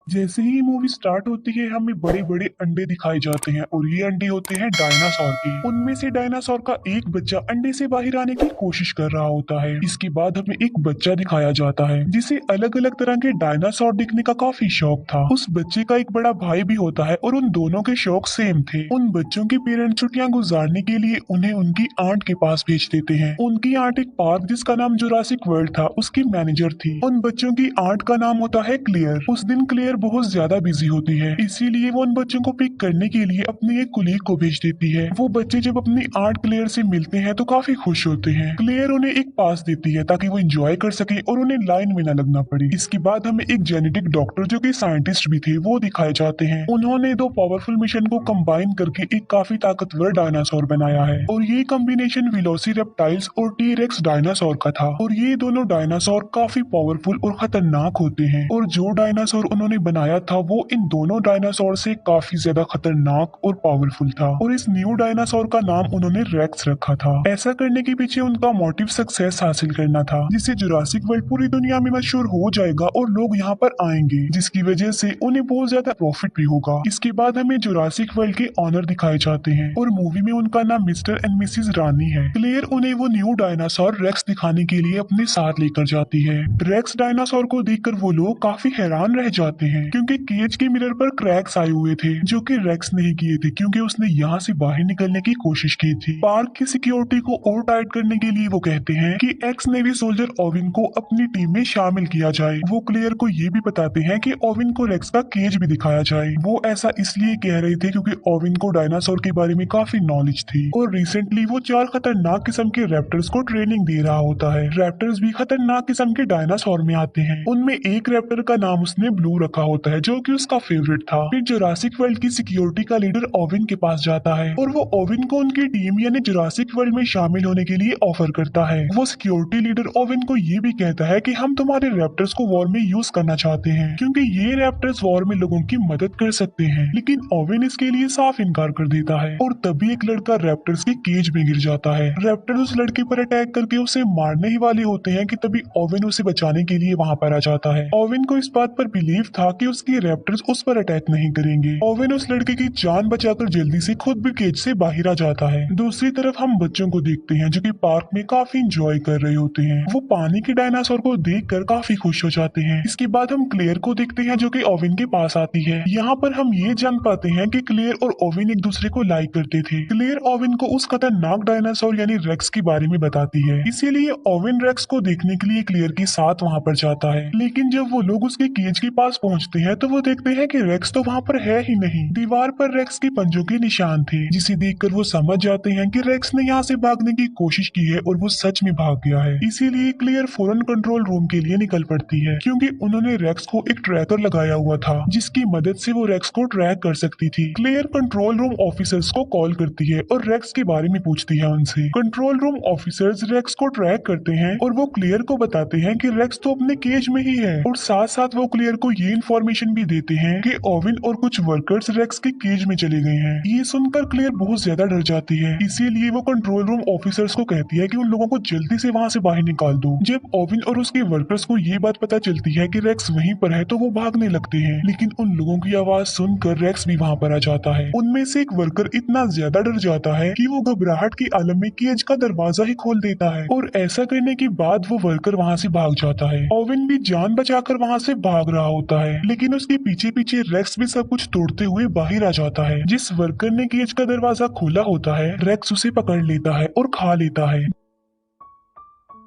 जैसे ही movie start होती है हमें बड़े बड़े अंडे दिखाए जाते हैं और ये अंडे होते हैं डायनासोर के। उनमें से डायनासोर का एक बच्चा अंडे से बाहर आने की कोशिश कर रहा होता है। इसके बाद हमें एक बच्चा दिखाया जाता है जिसे अलग अलग तरह के डायनासोर देखने का काफी शौक था। उस बच्चे का एक बड़ा भाई भी होता है और उन दोनों के शौक सेम थे। उन बच्चों के पेरेंट्स छुट्टियां गुजारने के लिए उन्हें उनकी आंट के पास भेज देते हैं। उनकी आंट एक पार्क जिसका नाम जुरासिक वर्ल्ड था उसकी मैनेजर थी। उन बच्चों की आंट का नाम होता है क्लियर। उस दिन क्लियर बहुत ज्यादा बिजी होती है, इसीलिए वो उन बच्चों को पिक करने के लिए अपनी एक कुलीग को भेज देती है। वो बच्चे जब अपनी आंट क्लियर से मिलते हैं तो काफी खुश होते हैं। क्लियर उन्हें एक पास देती है ताकि वो एंजॉय कर सके और उन्हें लाइन में न लगना पड़े। इसके बाद हमें एक जेनेटिक डॉक्टर जो कि साइंटिस्ट भी थे वो दिखाए जाते हैं। उन्होंने दो पावरफुल मिशन को कंबाइन करके एक काफी ताकतवर डायनासोर बनाया है और ये कॉम्बिनेशन वेलोसिरेप्टाइल्स और टी-रेक्स डायनासोर का था। और ये दोनों डायनासोर काफी पावरफुल और खतरनाक होते हैं और जो डायनासोर उन्होंने बनाया था वो इन दोनों डायनासोर से काफी ज्यादा खतरनाक और पावरफुल था। और इस न्यू डायनासोर का नाम उन्होंने रेक्स रखा था। ऐसा करने के पीछे उनका मोटिव सक्सेस हासिल करना था, जिससे जुरासिक वर्ल्ड पूरी दुनिया में मशहूर हो जाएगा और लोग यहाँ पर आएंगे, जिसकी वजह से उन्हें बहुत ज्यादा प्रॉफिट भी होगा। इसके बाद हमें जुरासिक वर्ल्ड के ऑनर दिखाए जाते हैं और मूवी में उनका नाम मिस्टर एंड मिसिस रानी है। क्लेयर उन्हें वो न्यू डायनासोर रेक्स दिखाने के लिए अपने साथ लेकर जाती है। रेक्स डायनासोर को देखकर वो लोग काफी हैरान रह जाते हैं क्योंकि केज के मिरर पर क्रैक्स आए हुए थे जो कि रेक्स नहीं किए थे क्योंकि उसने यहाँ से बाहर निकलने की कोशिश की थी। पार्क की सिक्योरिटी को और टाइट करने के लिए वो कहते हैं कि एक्स नेवी सोल्जर ओविन को अपनी टीम में शामिल किया जाए। वो क्लियर को ये भी बताते हैं कि ओविन को रेक्स का केज भी दिखाया जाए। वो ऐसा इसलिए कह रहे थे क्योंकि ओविन को डायनासोर के बारे में काफी नॉलेज थी और रिसेंटली वो 4 खतरनाक किस्म के रैप्टर्स को ट्रेनिंग दे रहा होता है। रैप्टर्स भी खतरनाक किस्म के डायनासोर में आते हैं। उनमें एक रैप्टर का नाम उसने ब्लू रखा होता है जो कि उसका फेवरेट था। फिर जुरासिक वर्ल्ड की सिक्योरिटी का लीडर ओविन के पास जाता है और वो ओविन को उनकी टीम यानी जुरासिक वर्ल्ड में शामिल होने के लिए ऑफर करता है। वो सिक्योरिटी लीडर ओविन को ये भी कहता है कि हम तुम्हारे रैप्टर्स को वॉर में यूज करना चाहते हैं क्योंकि ये रैप्टर्स वॉर में लोगों की मदद कर सकते हैं। लेकिन ओविन इसके लिए साफ इनकार कर देता है और तभी एक लड़का रैप्टर्स के केज में गिर जाता है। रैप्टर उस लड़के पर अटैक करके उसे मारने ही वाले होते हैं कि तभी ओविन उसे बचाने के लिए वहां पर आ जाता है। ओविन को इस बात पर बिलीव था कि उसके रैप्टर्स उस पर अटैक नहीं करेंगे। ओविन उस लड़के की जान बचाकर जल्दी से खुद भी केज से बाहर आ जाता है। दूसरी तरफ हम बच्चों को देखते हैं जो कि पार्क में काफी इंजॉय कर रहे होते हैं। वो पानी के डायनासोर को देखकर काफी खुश हो जाते हैं। इसके बाद हम क्लेयर को देखते हैं जो कि ओविन के पास आती है। यहाँ पर हम ये जान पाते हैं कि क्लेयर और ओविन एक दूसरे को लाइक करते थे। क्लेयर ओविन को उस खतरनाक डायनासोर यानी रेक्स के बारे में बताती है, इसीलिए ओविन रेक्स को देखने के लिए क्लेयर के साथ वहाँ पर जाता है। लेकिन जब वो लोग उसके केज के पास पहुँचते हैं तो वो देखते हैं कि रेक्स तो वहाँ पर है ही नहीं। दीवार पर रेक्स के पंजों के निशान थे जिसे देखकर वो समझ जाते हैं कि रेक्स ने यहाँ से भागने की कोशिश की है और वो सच में भाग गया है। इसीलिए क्लियर फौरन कंट्रोल रूम के लिए निकल पड़ती है क्योंकि उन्होंने रेक्स को एक ट्रैकर लगाया हुआ था जिसकी मदद से वो रेक्स को ट्रैक कर सकती थी। क्लियर कंट्रोल रूम ऑफिसर्स को कॉल करती है और रेक्स के बारे में पूछती है उनसे। कंट्रोल रूम ऑफिसर्स रेक्स को ट्रैक करते हैं और वो क्लियर को बताते हैं कि रेक्स तो अपने केज में ही है और साथ साथ वो क्लियर को ये इन्फॉर्मेशन भी देते हैं कि ओविन और कुछ वर्कर्स रेक्स के केज में चले गए हैं। ये सुनकर क्लियर बहुत ज्यादा डर जाती है, इसीलिए वो कंट्रोल रूम ऑफिसर्स को कहती है कि उन लोगों को जल्दी से वहाँ से बाहर निकाल दो। जब ओविन और उसके वर्कर्स को ये बात पता चलती है कि रेक्स वहीं पर है तो वो भागने लगते हैं, लेकिन उन लोगों की आवाज सुनकर रेक्स भी वहाँ पर आ जाता है। उनमें से एक वर्कर इतना ज्यादा डर जाता है कि वो घबराहट के आलम में केज का दरवाजा ही खोल देता है और ऐसा करने के बाद वो वर्कर वहाँ से भाग जाता है। ओविन भी जान बचाकर वहाँ से भाग रहा होता है, लेकिन उसके पीछे पीछे रेक्स भी सब कुछ तोड़ते हुए बाहर आ जाता है। जिस वर्कर ने केज का दरवाजा खोला होता है रेक्स उसे पकड़ लेता है और खा लेता है।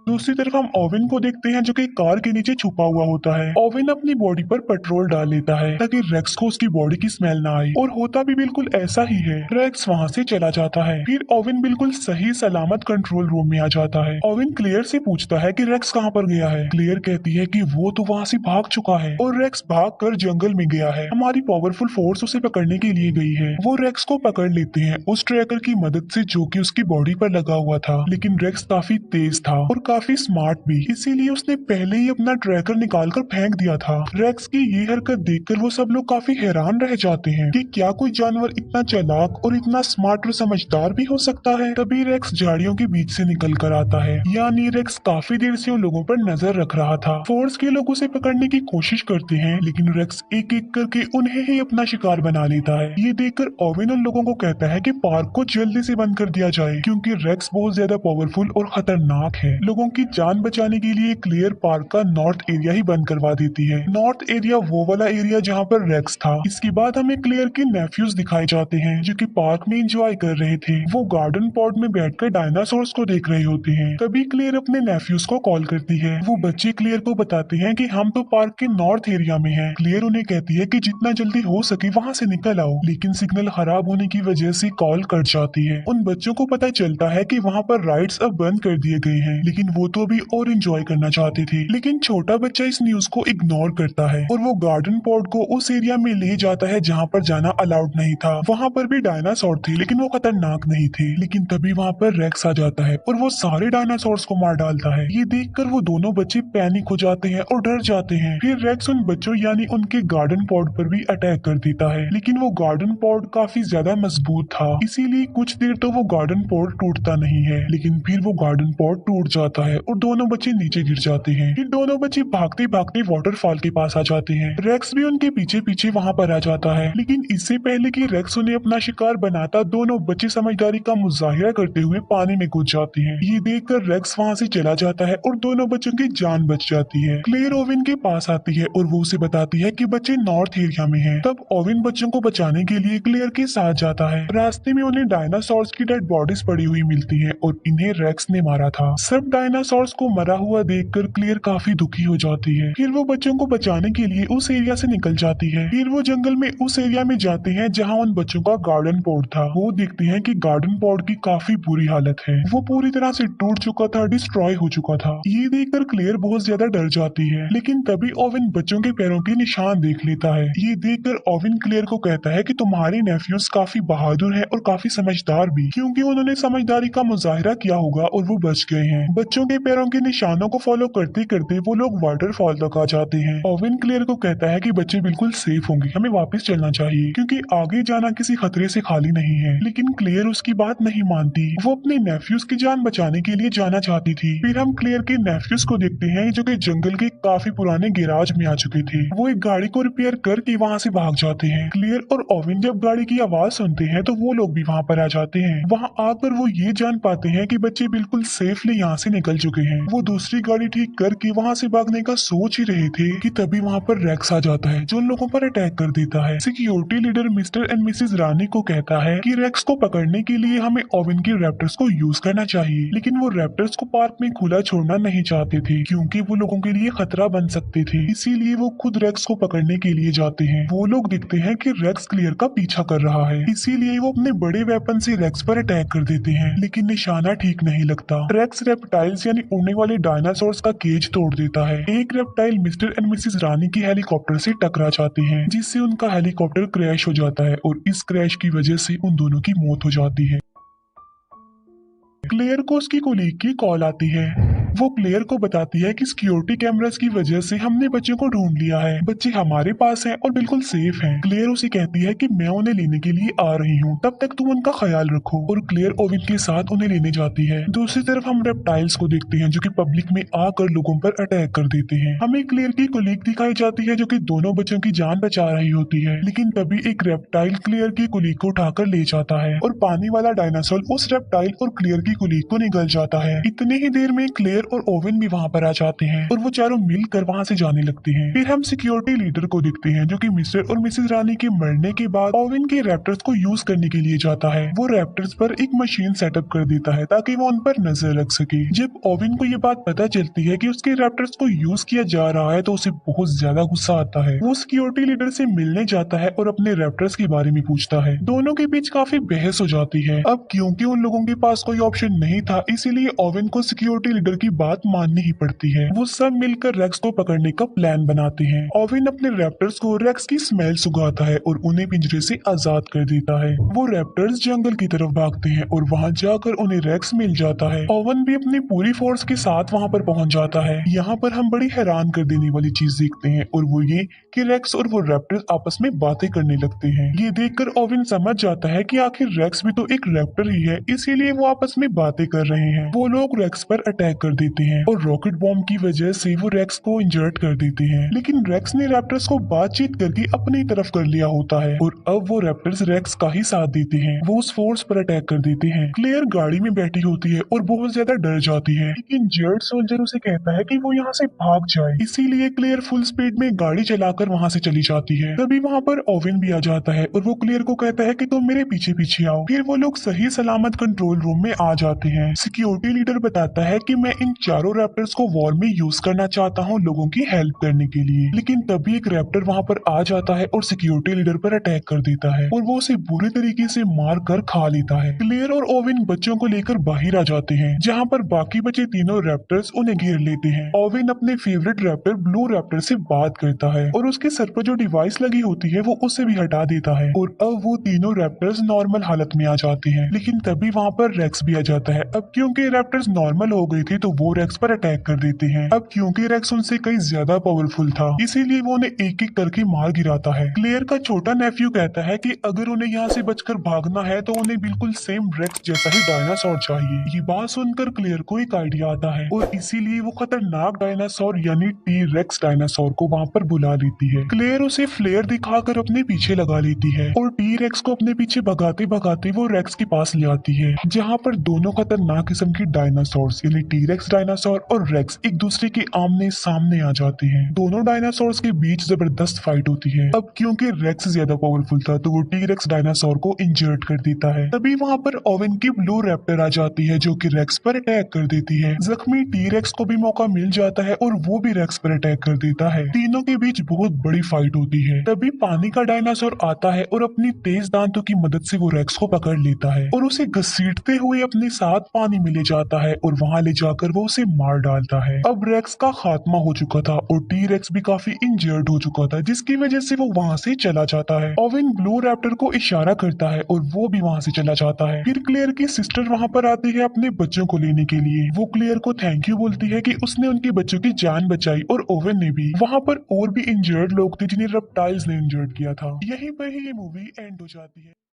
दूसरी तरफ हम ओविन को देखते हैं जो कि कार के नीचे छुपा हुआ होता है। ओविन अपनी बॉडी पर पेट्रोल डाल लेता है ताकि रेक्स को उसकी बॉडी की स्मेल ना आए और होता भी बिल्कुल ऐसा ही है। रेक्स वहाँ से चला जाता है। फिर ओविन बिल्कुल सही सलामत कंट्रोल रूम में आ जाता है। ओविन क्लियर से पूछता है कि रेक्स कहाँ पर गया है। क्लियर कहती है कि वो तो वहाँ से भाग चुका है और रेक्स भाग कर जंगल में गया है। हमारी पावरफुल फोर्स उसे पकड़ने के लिए गई है। वो रेक्स को पकड़ लेते हैं उस ट्रैकर की मदद से जो कि उसकी बॉडी पर लगा हुआ था, लेकिन रेक्स काफी तेज था और काफी स्मार्ट भी, इसीलिए उसने पहले ही अपना ट्रैकर निकालकर फेंक दिया था। रेक्स की ये हरकत देखकर वो सब लोग काफी हैरान रह जाते हैं कि क्या कोई जानवर इतना चालाक और इतना स्मार्ट और समझदार भी हो सकता है। तभी रेक्स झाड़ियों के बीच से निकल कर आता है, यानी रेक्स काफी देर से उन लोगों पर नजर रख रहा था। फोर्स के लोग उसे पकड़ने की कोशिश करते हैं, लेकिन रेक्स एक एक करके उन्हें ही अपना शिकार बना लेता है। ये देखकर ओवेन उन लोगों को कहता है कि पार्क को जल्दी से बंद कर दिया जाए, क्योंकि रेक्स बहुत ज्यादा पावरफुल और खतरनाक है। लोगों की जान बचाने के लिए क्लेयर पार्क का नॉर्थ एरिया ही बंद करवा देती है। नॉर्थ एरिया वो वाला एरिया जहाँ पर रेक्स था। इसके बाद हमें क्लेयर के नेफ्यूज दिखाए जाते हैं, जो कि पार्क में एंजॉय कर रहे थे। वो गार्डन पॉड में बैठकर डायनासोर्स को देख रहे होते हैं। तभी क्लेयर अपने नेफ्यूज को कॉल करती है। वो बच्चे क्लेयर को बताते हैं कि हम तो पार्क के नॉर्थ एरिया में हैं। क्लेयर उन्हें कहती है कि जितना जल्दी हो सके वहाँ से निकल आओ, लेकिन सिग्नल खराब होने की वजह से कॉल कट जाती है। उन बच्चों को पता चलता है कि वहाँ पर राइड्स अब बंद कर दिए गए हैं, लेकिन वो तो अभी और एंजॉय करना चाहते थे। लेकिन छोटा बच्चा इस न्यूज को इग्नोर करता है और वो गार्डन पॉड को उस एरिया में ले जाता है जहाँ पर जाना अलाउड नहीं था। वहाँ पर भी डायनासोर थे, लेकिन वो खतरनाक नहीं थे। लेकिन तभी वहाँ पर रेक्स आ जाता है और वो सारे डायनासोर्स को मार डालता है। ये देखकर वो दोनों बच्चे पैनिक हो जाते हैं और डर जाते हैं। फिर रेक्स उन बच्चों यानी उनके गार्डन पॉड पर भी अटैक कर देता है, लेकिन वो गार्डन पॉड काफी ज्यादा मजबूत था, इसीलिए कुछ देर तो वो गार्डन पॉड टूटता नहीं है। लेकिन फिर वो गार्डन पॉड टूट जाता है और दोनों बच्चे नीचे गिर जाते हैं। फिर दोनों बच्चे भागते भागते वाटरफॉल के पास आ जाते हैं। रेक्स भी उनके पीछे पीछे वहाँ पर आ जाता है, लेकिन इससे पहले कि रेक्स उन्हें अपना शिकार बनाता, दोनों बच्चे समझदारी का मुजाहिरा करते हुए पानी में कूद जाते हैं। ये देखकर रेक्स वहाँ से चला जाता है और दोनों बच्चों की जान बच जाती है। क्लेयर ओवेन के पास आती है और वो उसे बताती है कि बच्चे नॉर्थ एरिया में हैं। तब ओवेन बच्चों को बचाने के लिए क्लेयर के साथ जाता है। रास्ते में उन्हें डायनासोर्स की डेड बॉडीज पड़ी हुई मिलती है और इन्हें रेक्स ने मारा था। सब डायनासोर्स को मरा हुआ देखकर क्लेयर काफी दुखी हो जाती है। फिर वो बच्चों को बचाने के लिए उस एरिया से निकल जाती है। फिर वो जंगल में उस एरिया में जाते हैं जहाँ उन बच्चों का गार्डन पॉड था। वो देखते हैं कि गार्डन पॉड की काफी बुरी हालत है, वो पूरी तरह से टूट चुका था, डिस्ट्रॉय हो चुका था। ये देखकर क्लेयर बहुत ज्यादा डर जाती है, लेकिन तभी ओवेन बच्चों के पैरों के निशान देख लेता है। ये देखकर ओवेन क्लेयर को कहता है कि तुम्हारे नेफ्यूज काफी बहादुर है और काफी समझदार भी, क्योंकि उन्होंने समझदारी का मुजाहिरा किया होगा और वो बच गए हैं। बच्चों के पैरों के निशानों को फॉलो करते करते वो लोग वाटरफॉल तक आ जाते हैं। ओवेन क्लेयर को कहता है कि बच्चे बिल्कुल सेफ होंगे, हमें वापस चलना चाहिए, क्योंकि आगे जाना किसी खतरे से खाली नहीं है। लेकिन क्लेयर उसकी बात नहीं मानती, वो अपने नेफ्यूज की जान बचाने के लिए जाना चाहती थी। फिर हम क्लेयर के नेफ्यूज को देखते हैं जो कि जंगल के काफी पुराने गैराज में आ चुके थे। वो एक गाड़ी को रिपेयर करके वहाँ से भाग जाते हैं। क्लेयर और ओवेन जब गाड़ी की आवाज सुनते हैं तो वो लोग भी वहाँ पर आ जाते हैं। वहाँ आकर वो ये जान पाते हैं कि बच्चे बिल्कुल सेफली यहाँ से निकल चुके हैं। वो दूसरी गाड़ी ठीक करके वहाँ से भागने का सोच ही रहे थे कि तभी वहाँ पर रेक्स आ जाता है, जो उन लोगों पर अटैक कर देता है। Security leader mister and missus Rani को कहता है कि रेक्स को पकड़ने के लिए हमें ओवेन के रैप्टर्स को यूज करना चाहिए, लेकिन वो रैप्टर्स को पार्क में खुला छोड़ना नहीं चाहते थे, क्योंकि वो लोगों के लिए खतरा बन सकते थे। इसीलिए वो खुद रेक्स को पकड़ने के लिए जाते हैं। वो लोग देखते हैं कि रेक्स क्लियर का पीछा कर रहा है, इसीलिए वो अपने बड़े वेपन से रेक्स पर अटैक कर देते हैं, लेकिन निशाना ठीक नहीं लगता। रेक्स रेप्टाइल्स यानी उड़ने वाले डायनासोर्स का केज तोड़ देता है। एक रेप्टाइल मिस्टर एंड मिसेस रानी की हेलीकॉप्टर से टकरा जाते हैं, जिससे उनका हेलीकॉप्टर क्रैश हो जाता है और इस क्रैश की वजह से उन दोनों की मौत हो जाती है। क्लेयर को उसकी कोलीग की कॉल आती है। वो क्लेयर को बताती है कि सिक्योरिटी कैमरास की वजह से हमने बच्चों को ढूंढ लिया है, बच्चे हमारे पास हैं और बिल्कुल सेफ हैं। क्लेयर उसे कहती है कि मैं उन्हें लेने के लिए आ रही हूँ, तब तक तुम उनका ख्याल रखो, और क्लेयर ओवेन के साथ उन्हें लेने जाती है। दूसरी तरफ हम रेप्टाइल्स को देखते हैं जो कि पब्लिक में आकर लोगों पर अटैक कर देते हैं। हमें क्लेयर की कोलीग दिखाई जाती है जो कि दोनों बच्चों की जान बचा रही होती है, लेकिन तभी एक रेप्टाइल क्लेयर की कोलीग को उठाकर ले जाता है और पानी वाला डायनासोर उस रेप्टाइल और क्लेयर की कोलीग को निगल जाता है। इतने ही देर में क्लेयर और ओवेन भी वहाँ पर आ जाते हैं और वो चारों मिलकर वहाँ से जाने लगते हैं। फिर हम सिक्योरिटी लीडर को देखते हैं जो कि मिस्टर और मिसेस रानी के मरने के बाद ओवेन के रैप्टर्स को यूज करने के लिए जाता है। वो रैप्टर्स पर एक मशीन सेटअप कर देता है ताकि वो उन पर नजर रख सके। जब ओवेन को ये बात पता चलती है कि उसके रैप्टर्स को यूज किया जा रहा है तो उसे बहुत ज्यादा गुस्सा आता है। वो सिक्योरिटी लीडर से मिलने जाता है और अपने रैप्टर्स के बारे में पूछता है। दोनों के बीच काफी बहस हो जाती है। अब क्योंकि उन लोगों के पास कोई ऑप्शन नहीं था, इसीलिए ओवेन को सिक्योरिटी लीडर की बात माननी ही पड़ती है। वो सब मिलकर रेक्स को पकड़ने का प्लान बनाते हैं। ओवेन अपने रैप्टर्स को रेक्स की स्मेल सुंघाता है और उन्हें पिंजरे से आजाद कर देता है। वो रैप्टर्स जंगल की तरफ भागते हैं और वहाँ जाकर उन्हें रेक्स मिल जाता है। ओवन भी अपनी पूरी फोर्स के साथ वहाँ पर पहुँच जाता है। यहाँ पर हम बड़ी हैरान कर देने वाली चीज देखते हैं और वो ये कि रेक्स और वो रैप्टर्स आपस में बातें करने लगते हैं। ये देखकर ओवेन समझ जाता है कि आखिर रेक्स भी तो एक रैप्टर ही है, इसीलिए वो आपस में बातें कर रहे हैं। वो लोग रेक्स पर अटैक कर देते हैं और रॉकेट बॉम्ब की वजह से वो रेक्स को इंजर्ड कर देते हैं। लेकिन रेक्स ने रैप्टर्स को बातचीत करके अपनी तरफ कर लिया होता है और अब वो रैप्टर्स रेक्स का ही साथ देते हैं। वो उस फोर्स पर अटैक कर देते हैं। क्लेयर गाड़ी में बैठी होती है और बहुत ज्यादा डर जाती है, लेकिन जर्ड सोल्जर उसे कहता है कि वो यहाँ से भाग जाए, इसीलिए क्लेयर फुल स्पीड में गाड़ी चलाकर वहाँ से चली जाती है। तभी वहाँ पर ओवेन भी आ जाता है और वो क्लेयर को कहता है कि तुम मेरे पीछे पीछे आओ। फिर वो लोग सही सलामत कंट्रोल रूम में आ जाते हैं। सिक्योरिटी लीडर बताता है कि मैं इन चारों रैप्टर्स को वॉर में यूज करना चाहता हूँ लोगों की हेल्प करने के लिए, लेकिन तभी एक रैप्टर वहाँ पर आ जाता है और सिक्योरिटी लीडर पर अटैक कर देता है और वो उसे बुरी तरीके से मार कर खा लेता है। क्लेयर और ओवेन बच्चों को लेकर बाहर आ जाते हैं, जहाँ पर बाकी बचे तीनों रैप्टर्स उन्हें घेर लेते हैं। ओवेन अपने फेवरेट रैप्टर ब्लू रैप्टर से बात करता है और उसके सर पर जो डिवाइस लगी होती है वो उसे भी हटा देता है और अब वो तीनों रैप्टर्स नॉर्मल हालत में आ जाते हैं। लेकिन तभी वहाँ पर रेक्स भी आ जाता है। अब क्योंकि रैप्टर्स नॉर्मल हो गए थे तो वो रेक्स पर अटैक कर देते हैं। अब क्योंकि रेक्स उनसे कई ज्यादा पावरफुल था, इसीलिए वो उन्हें एक एक करके मार गिराता है। क्लेयर का छोटा नेफ्यू कहता है कि अगर उन्हें यहाँ से बचकर भागना है तो उन्हें बिल्कुल सेम रेक्स जैसा ही डायनासोर चाहिए। ये बात सुनकर क्लेयर को एक आइडिया आता है और इसीलिए वो खतरनाक डायनासोर यानी टी रेक्स डायनासोर को वहाँ पर बुला लेती है। क्लेयर उसे फ्लेयर दिखाकर अपने पीछे लगा लेती है और टी रेक्स को अपने पीछे भगाते भगाते वो रेक्स के पास ले आती है, जहाँ पर दोनों खतरनाक किस्म की डायनासोर्स यानी टी रेक्स डायनासोर और रेक्स एक दूसरे के आमने सामने आ जाते हैं। दोनों डायनासोर्स के बीच जबरदस्त फाइट होती है। अब क्योंकि रेक्स ज्यादा पावरफुल था तो वो टी रेक्स डायनासोर को इंजर्ड कर देता है। तभी वहाँ पर ओवेन की ब्लू रैप्टर आ जाती है जो कि रेक्स पर अटैक कर देती है। जख्मी टी रेक्स को भी मौका मिल जाता है और वो भी रेक्स पर अटैक कर देता है। तीनों के बीच बहुत बड़ी फाइट होती है। तभी पानी का डायनासोर आता है और अपनी तेज दांतों की मदद से वो रेक्स को पकड़ लेता है और उसे घसीटते हुए अपने साथ पानी में ले जाता है और वहाँ ले जाकर वो उसे मार डालता है। अब रेक्स का खात्मा हो चुका था और टी रेक्स भी काफी इंजर्ड हो चुका था, जिसकी वजह से वो वहाँ से चला जाता है। ओवेन ब्लू रैप्टर को इशारा करता है और वो भी वहाँ से चला जाता है। फिर क्लेयर की सिस्टर वहाँ पर आती है अपने बच्चों को लेने के लिए। वो क्लेयर को थैंक यू बोलती है कि उसने उनके बच्चों की जान बचाई और ओवेन ने भी। वहाँ पर और भी इंजर्ड लोग थे जिन्हें रेप्टाइल्स ने इंजर्ड किया था। यहीं पर ही ये मूवी एंड हो जाती है।